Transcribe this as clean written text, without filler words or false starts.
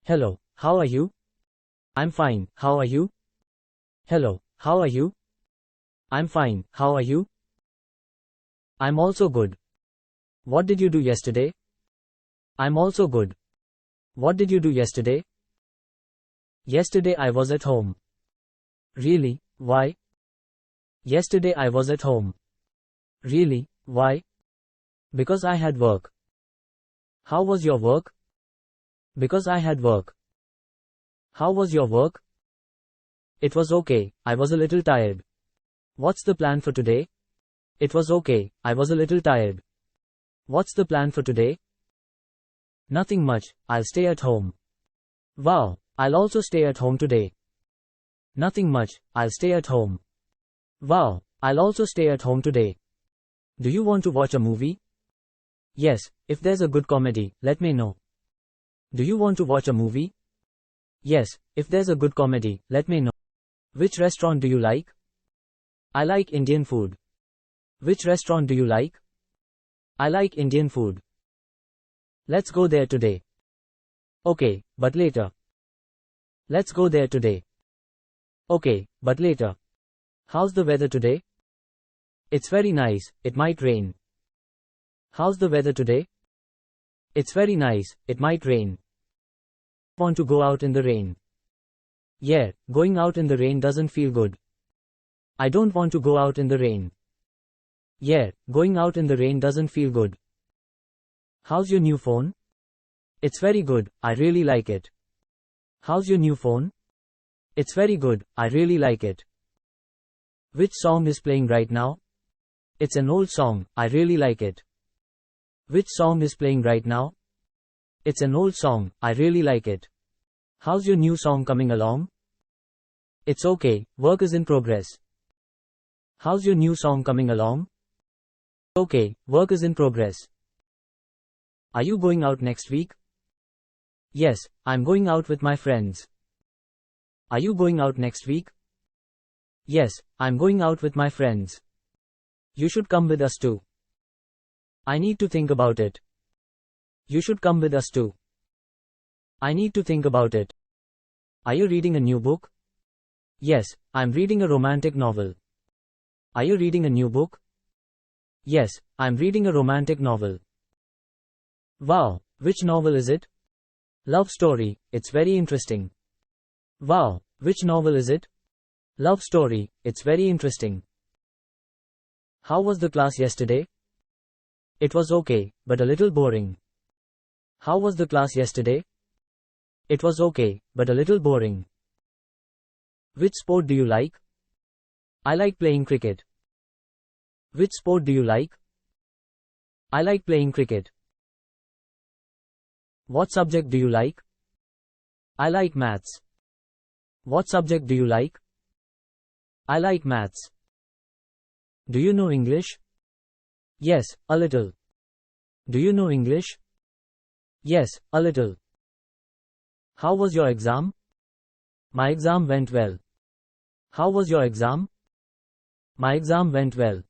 Hello, how are you? I'm fine, how are you? Hello, how are you? I'm fine, how are you? I'm also good. What did you do yesterday? I'm also good. What did you do yesterday? Yesterday I was at home. Really, why? Yesterday I was at home. Really, why? Because I had work. How was your work? Because I had work. How was your work? It was okay, I was a little tired. What's the plan for today? It was okay, I was a little tired. What's the plan for today? Nothing much, I'll stay at home. Wow, I'll also stay at home today. Nothing much, I'll stay at home. Wow, I'll also stay at home today. Do you want to watch a movie? Yes, if there's a good comedy, let me know. Do you want to watch a movie? Yes, if there's a good comedy, let me know. Which restaurant do you like? I like Indian food. Which restaurant do you like? I like Indian food. Let's go there today. Okay, but later. Let's go there today. Okay, but later. How's the weather today? It's very nice, it might rain. How's the weather today? It's very nice, it might rain. Want to go out in the rain? Yeah, going out in the rain doesn't feel good. I don't want to go out in the rain. Yeah, going out in the rain doesn't feel good. How's your new phone? It's very good, I really like it. How's your new phone? It's very good, I really like it. Which song is playing right now? It's an old song, I really like it. Which song is playing right now? It's an old song, I really like it. How's your new song coming along? It's okay, work is in progress. How's your new song coming along? Okay, work is in progress. Are you going out next week? Yes, I'm going out with my friends. Are you going out next week? Yes, I'm going out with my friends. You should come with us too. I need to think about it. You should come with us too. I need to think about it. Are you reading a new book? Yes, I'm reading a romantic novel. Are you reading a new book? Yes, I'm reading a romantic novel. Wow, which novel is it? Love story, it's very interesting. Wow, which novel is it? Love story, it's very interesting. How was the class yesterday? It was okay, but a little boring. How was the class yesterday? It was okay, but a little boring. Which sport do you like? I like playing cricket. Which sport do you like? I like playing cricket. What subject do you like? I like maths. What subject do you like? I like maths. Do you know English? Yes, a little. Do you know English? Yes, a little. How was your exam? My exam went well. How was your exam? My exam went well.